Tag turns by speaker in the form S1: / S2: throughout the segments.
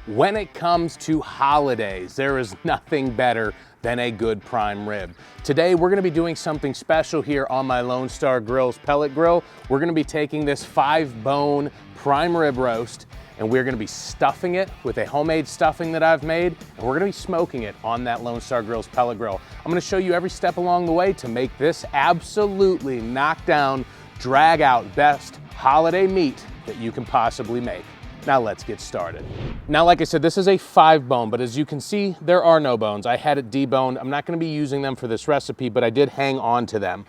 S1: When it comes to holidays, there is nothing better than a good prime rib. Today, we're gonna be doing something special here on my Lone Star Grillz Pellet Grill. We're gonna be taking this 5-bone prime rib roast and we're gonna be stuffing it with a homemade stuffing that I've made, and we're gonna be smoking it on that Lone Star Grillz Pellet Grill. I'm gonna show you every step along the way to make this absolutely knockdown, drag out best holiday meat that you can possibly make. Now let's get started. Now, like I said, this is a 5-bone, but as you can see, there are no bones. I had it deboned. I'm not gonna be using them for this recipe, but I did hang on to them.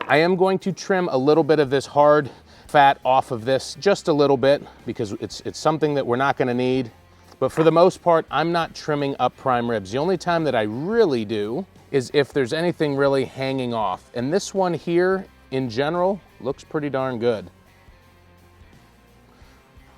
S1: I am going to trim a little bit of this hard fat off of this, just a little bit, because it's something that we're not gonna need. But for the most part, I'm not trimming up prime ribs. The only time that I really do is if there's anything really hanging off. And this one here, in general, looks pretty darn good.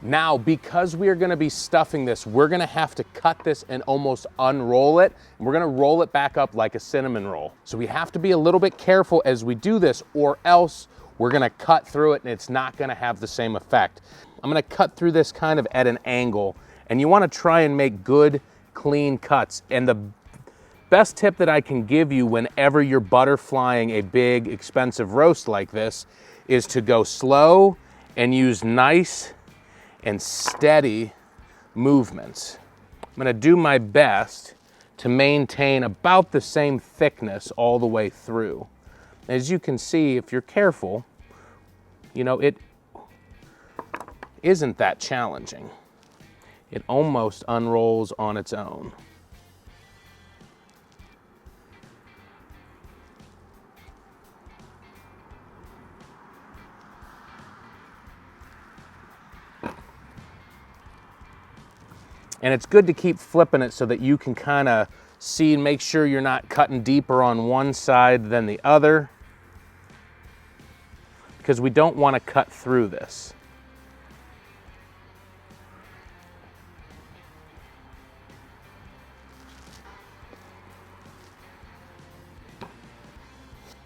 S1: Now, because we are gonna be stuffing this, we're gonna have to cut this and almost unroll it. And we're gonna roll it back up like a cinnamon roll. So we have to be a little bit careful as we do this, or else we're gonna cut through it and it's not gonna have the same effect. I'm gonna cut through this kind of at an angle, and you wanna try and make good, clean cuts. And the best tip that I can give you whenever you're butterflying a big, expensive roast like this is to go slow and use nice and steady movements. I'm gonna do my best to maintain about the same thickness all the way through. As you can see, if you're careful, you know, it isn't that challenging. It almost unrolls on its own. And it's good to keep flipping it so that you can kind of see and make sure you're not cutting deeper on one side than the other, because we don't want to cut through this.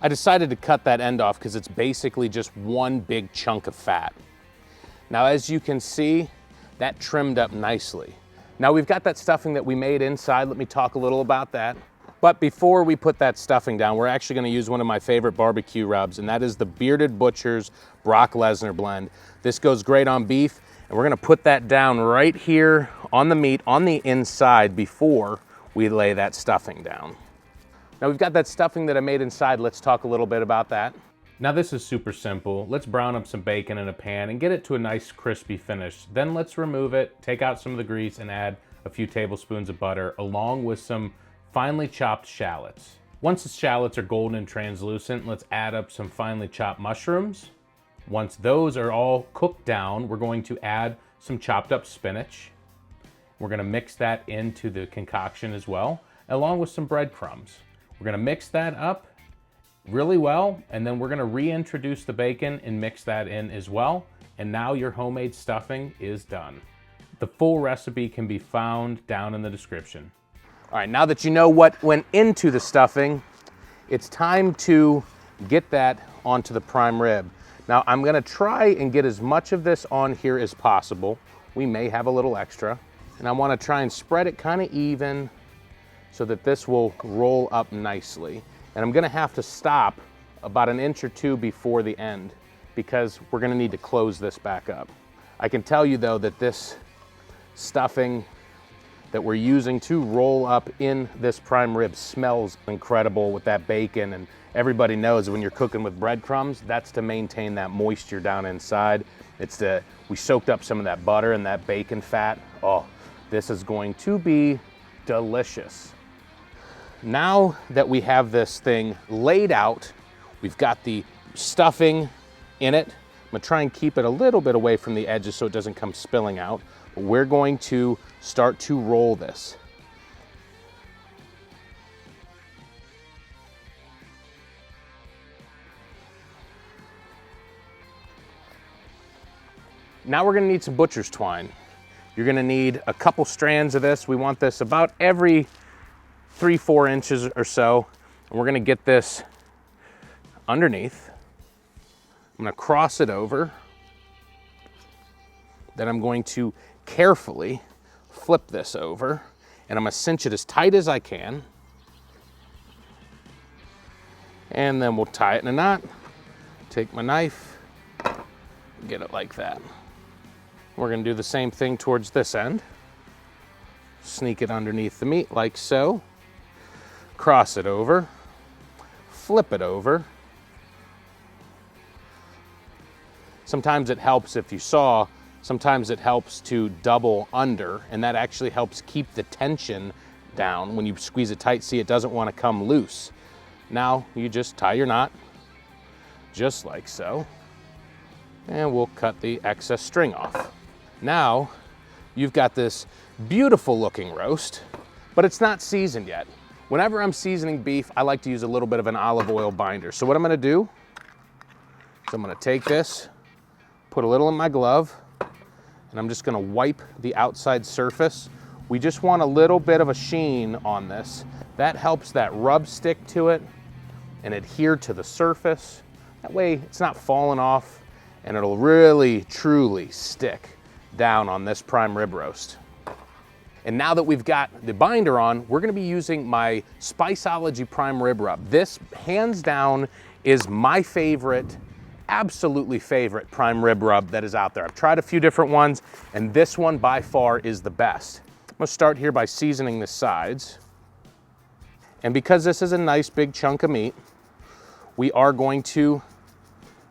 S1: I decided to cut that end off because it's basically just one big chunk of fat. Now, as you can see, that trimmed up nicely. Now we've got that stuffing that we made inside. Let me talk a little about that. But before we put that stuffing down, we're actually gonna use one of my favorite barbecue rubs, and that is the Bearded Butcher's Brock Lesnar blend. This goes great on beef, and we're gonna put that down right here on the meat, on the inside, before we lay that stuffing down. Now we've got that stuffing that I made inside. Let's talk a little bit about that. Now this is super simple. Let's brown up some bacon in a pan and get it to a nice crispy finish. Then let's remove it, take out some of the grease, and add a few tablespoons of butter along with some finely chopped shallots. Once the shallots are golden and translucent, let's add up some finely chopped mushrooms. Once those are all cooked down, we're going to add some chopped up spinach. We're gonna mix that into the concoction as well, along with some breadcrumbs. We're gonna mix that up really well, and then we're gonna reintroduce the bacon and mix that in as well. And now your homemade stuffing is done. The full recipe can be found down in the description. All right, now that you know what went into the stuffing, it's time to get that onto the prime rib. Now I'm gonna try and get as much of this on here as possible. We may have a little extra. And I wanna try and spread it kind of even so that this will roll up nicely. And I'm gonna have to stop about an inch or two before the end because we're gonna need to close this back up. I can tell you though that this stuffing that we're using to roll up in this prime rib smells incredible with that bacon, and everybody knows when you're cooking with breadcrumbs, that's to maintain that moisture down inside. We soaked up some of that butter and that bacon fat. Oh, this is going to be delicious. Now that we have this thing laid out, we've got the stuffing in it. I'm gonna try and keep it a little bit away from the edges so it doesn't come spilling out. But we're going to start to roll this. Now we're gonna need some butcher's twine. You're gonna need a couple strands of this. We want this about every 3-4 inches or so. And we're gonna get this underneath. I'm gonna cross it over. Then I'm going to carefully flip this over and I'm gonna cinch it as tight as I can. And then we'll tie it in a knot, take my knife, get it like that. We're gonna do the same thing towards this end. Sneak it underneath the meat like so. Cross it over, flip it over. Sometimes it helps if you saw, sometimes it helps to double under, and that actually helps keep the tension down. When you squeeze it tight, see, it doesn't want to come loose. Now you just tie your knot, just like so, and we'll cut the excess string off. Now you've got this beautiful looking roast, but it's not seasoned yet. Whenever I'm seasoning beef, I like to use a little bit of an olive oil binder. So what I'm gonna do is I'm gonna take this, put a little in my glove, and I'm just gonna wipe the outside surface. We just want a little bit of a sheen on this. That helps that rub stick to it and adhere to the surface. That way it's not falling off and it'll really, truly stick down on this prime rib roast. And now that we've got the binder on, we're gonna be using my Spiceology prime rib rub. This, hands down, is my favorite, absolutely favorite prime rib rub that is out there. I've tried a few different ones, and this one by far is the best. I'm gonna start here by seasoning the sides. And because this is a nice big chunk of meat, we are going to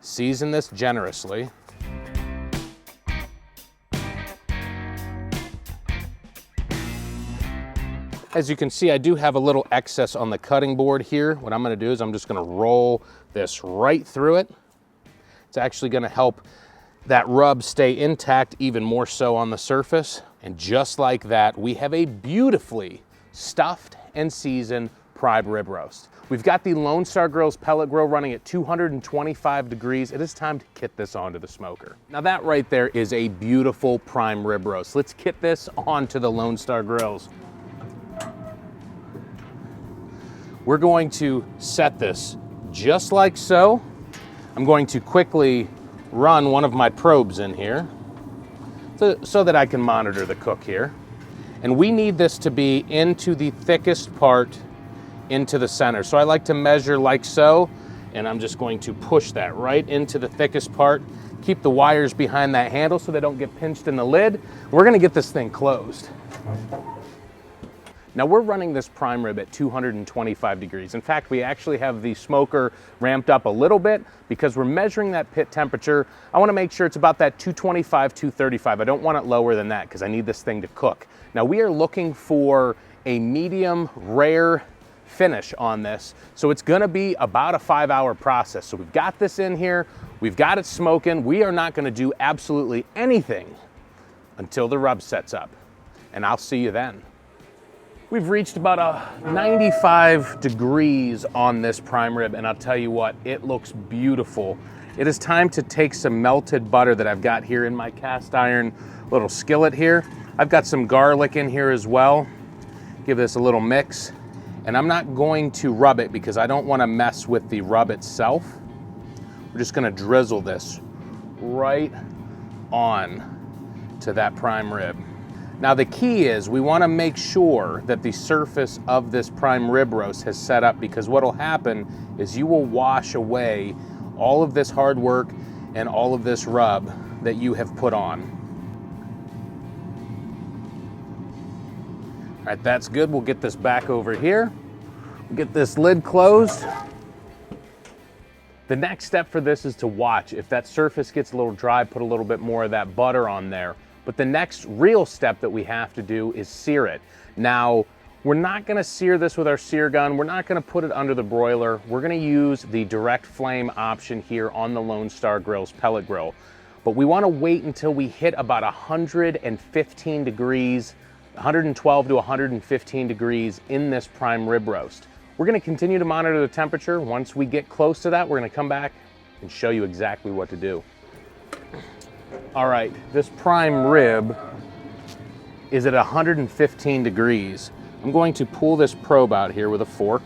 S1: season this generously. As you can see, I do have a little excess on the cutting board here. What I'm gonna do is I'm just gonna roll this right through it. It's actually gonna help that rub stay intact even more so on the surface. And just like that, we have a beautifully stuffed and seasoned prime rib roast. We've got the Lone Star Grillz pellet grill running at 225 degrees. It is time to kit this onto the smoker. Now that right there is a beautiful prime rib roast. Let's kit this onto the Lone Star Grillz. We're going to set this just like so. I'm going to quickly run one of my probes in here so that I can monitor the cook here. And we need this to be into the thickest part into the center. So I like to measure like so, and I'm just going to push that right into the thickest part. Keep the wires behind that handle so they don't get pinched in the lid. We're gonna get this thing closed. Now we're running this prime rib at 225 degrees. In fact, we actually have the smoker ramped up a little bit because we're measuring that pit temperature. I wanna make sure it's about that 225, 235. I don't want it lower than that because I need this thing to cook. Now we are looking for a medium rare finish on this. So it's gonna be about a 5-hour process. So we've got this in here, we've got it smoking. We are not gonna do absolutely anything until the rub sets up. And I'll see you then. We've reached about a 95 degrees on this prime rib, and I'll tell you what, it looks beautiful. It is time to take some melted butter that I've got here in my cast iron little skillet here. I've got some garlic in here as well. Give this a little mix. And I'm not going to rub it because I don't want to mess with the rub itself. We're just going to drizzle this right on to that prime rib. Now the key is we want to make sure that the surface of this prime rib roast has set up, because what will happen is you will wash away all of this hard work and all of this rub that you have put on. All right, that's good. We'll get this back over here. We'll get this lid closed. The next step for this is to watch. If that surface gets a little dry, put a little bit more of that butter on there. But the next real step that we have to do is sear it. Now, we're not gonna sear this with our sear gun. We're not gonna put it under the broiler. We're gonna use the direct flame option here on the Lone Star Grillz pellet grill. But we wanna wait until we hit about 115 degrees, 112 to 115 degrees in this prime rib roast. We're gonna continue to monitor the temperature. Once we get close to that, we're gonna come back and show you exactly what to do. All right, this prime rib is at 115 degrees. I'm going to pull this probe out here with a fork.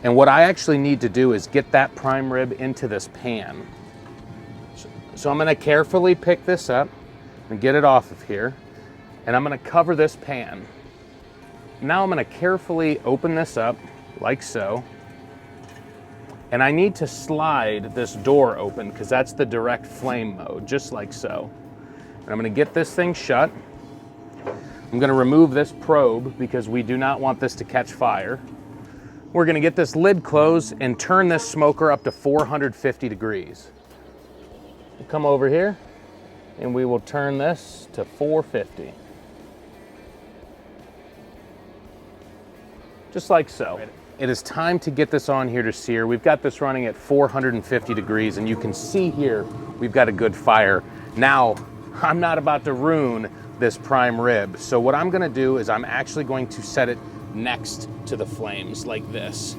S1: And what I actually need to do is get that prime rib into this pan. So I'm gonna carefully pick this up and get it off of here. and I'm gonna cover this pan. Now I'm gonna carefully open this up like so. And I need to slide this door open because that's the direct flame mode, just like so. And I'm gonna get this thing shut. I'm gonna remove this probe because we do not want this to catch fire. We're gonna get this lid closed and turn this smoker up to 450 degrees. We'll come over here and we will turn this to 450. Just like so. It is time to get this on here to sear. We've got this running at 450 degrees, and you can see here we've got a good fire. Now, I'm not about to ruin this prime rib, so what I'm gonna do is I'm actually going to set it next to the flames like this.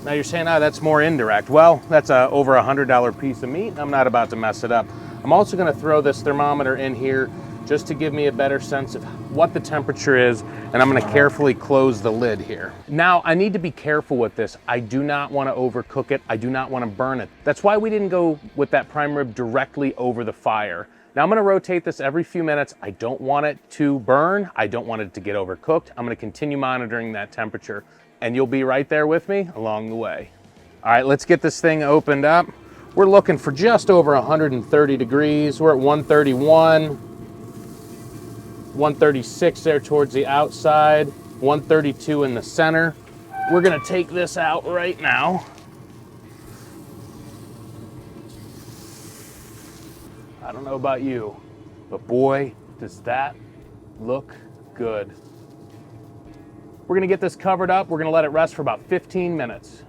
S1: Now you're saying, oh, that's more indirect. Well, that's a over $100 piece of meat. I'm not about to mess it up. I'm also gonna throw this thermometer in here just to give me a better sense of what the temperature is, and I'm gonna carefully close the lid here. Now, I need to be careful with this. I do not wanna overcook it. I do not wanna burn it. That's why we didn't go with that prime rib directly over the fire. Now I'm gonna rotate this every few minutes. I don't want it to burn. I don't want it to get overcooked. I'm gonna continue monitoring that temperature, and you'll be right there with me along the way. All right, let's get this thing opened up. We're looking for just over 130 degrees. We're at 131. 136 there towards the outside, 132 in the center. We're gonna take this out right now. I don't know about you, but boy, does that look good. We're gonna get this covered up. We're gonna let it rest for about 15 minutes.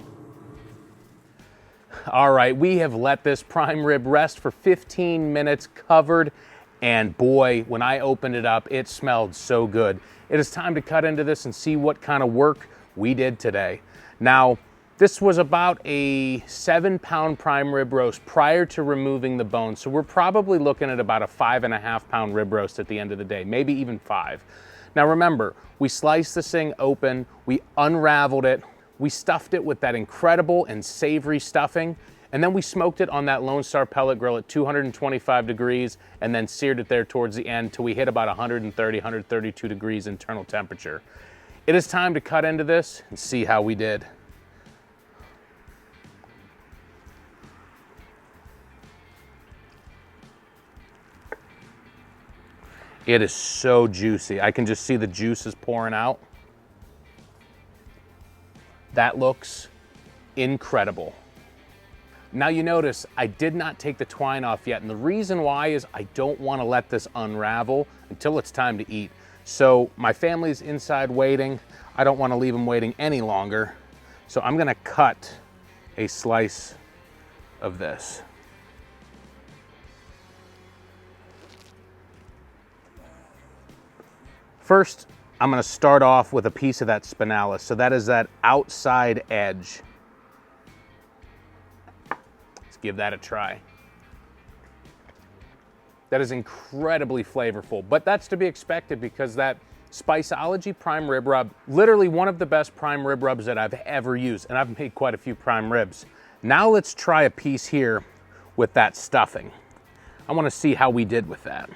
S1: All right, we have let this prime rib rest for 15 minutes covered. And boy, when I opened it up, it smelled so good. It is time to cut into this and see what kind of work we did today. Now, this was about a 7-pound prime rib roast prior to removing the bone. So we're probably looking at about a 5.5-pound rib roast at the end of the day, maybe even 5. Now remember, we sliced this thing open, we unraveled it, we stuffed it with that incredible and savory stuffing, and then we smoked it on that Lone Star pellet grill at 225 degrees and then seared it there towards the end till we hit about 130, 132 degrees internal temperature. It is time to cut into this and see how we did. It is so juicy. I can just see the juices pouring out. That looks incredible. Now you notice I did not take the twine off yet, and the reason why is I don't want to let this unravel until it's time to eat. So my family's inside waiting. I don't want to leave them waiting any longer. So I'm gonna cut a slice of this. First, I'm gonna start off with a piece of that spinalis. So that is that outside edge. Give that a try. That is incredibly flavorful, but that's to be expected because that Spiceology prime rib rub, literally one of the best prime rib rubs that I've ever used, and I've made quite a few prime ribs. Now let's try a piece here with that stuffing. I want to see how we did with that.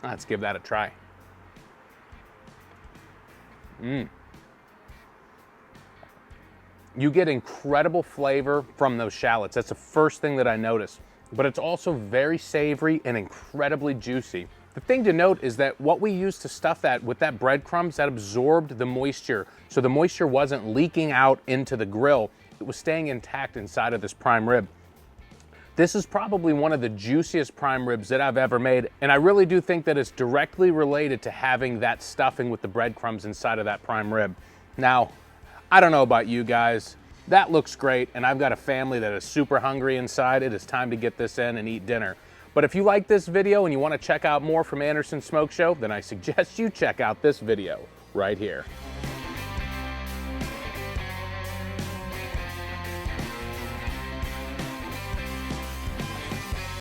S1: Let's give that a try. You get incredible flavor from those shallots. That's the first thing that I noticed. But it's also very savory and incredibly juicy. The thing to note is that what we used to stuff that with that breadcrumbs, that absorbed the moisture. So the moisture wasn't leaking out into the grill. It was staying intact inside of this prime rib. This is probably one of the juiciest prime ribs that I've ever made. And I really do think that it's directly related to having that stuffing with the breadcrumbs inside of that prime rib. Now, I don't know about you guys, that looks great, and I've got a family that is super hungry inside. It is time to get this in and eat dinner. But if you like this video and you want to check out more from Anderson Smoke Show, then I suggest you check out this video right here.